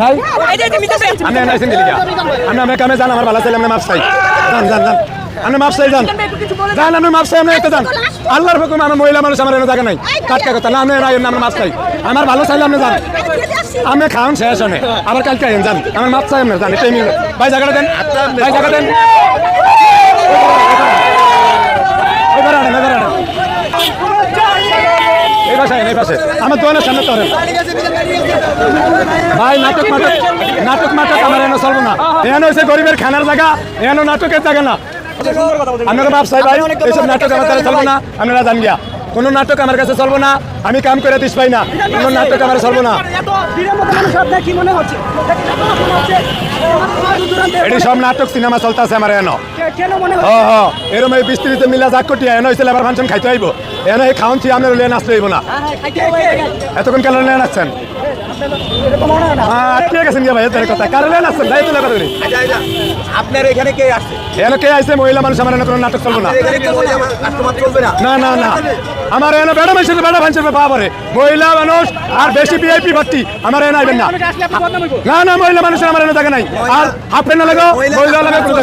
চাই আমি নাইছেন দিলি আমি কামে যান আমার ভালো চাইলে আমি মাপ চাই যান আপনি মাপ চাই যান আপনি মাপ চাই আপনি একটা যান আল্লাহর হুকুম আমার মহিলা মানুষ আমার এনে জায়গা নাই টাটকা কথা না আপনি আমরা মাপ চাই আমার ভালো চাইলে আপনি যান আমি খাওয়ান শেষ হনে আবার কালকে আইন যান আমার মাপ চাই আপনি জান এটাই মিলে ভাই জায়গাটা দেন ভাই জায়গা দেন এই পাশে আমার দোকানের সামনে তো ভাই নাটক আমার এনে চলবো না এখানে হচ্ছে গরিবের খানার জায়গা এখানে নাটকের জায়গা না আপনাকে মাপ চাই ভাই এইসব নাটক আমার কাছে চলবো না আপনারা জান গিয়া কোনো নাটক আমার কাছে চলবো না আমি কাম করে দিস পাই না কোনো নাটক আমার চলবো না এটি সব নাটক সিনেমা চলতেছে আমার এনো এরম এই বিস্তৃত মিলা যাক কটিয়া এনো হয়েছিল আবার ফাংশন খাইতে আইব এনো এই খাওয়ান ছিল আপনার লেন আসতে হইব না এতক্ষণ কেন লেন আসছেন ঠিক আছে ভাই এদের কথা কারো লেন আসছেন তাই তুলে পারি আপনার এখানে কে আসছে এনো কে আইছে মহিলা মানুষ আমার এনো কোনো নাটক চলবো না না আমার এনো বেড়া মানুষের বেড়া ভাঙছে পাওয়া মহিলা মানুষ আর বেশি ভিআইপি ভর্তি আমার এনো আইবেন না না মহিলা মানুষের আমার এনো জায়গা নাই আর হাফ প্যান্ট লাগো মহিলা লাগে কোনো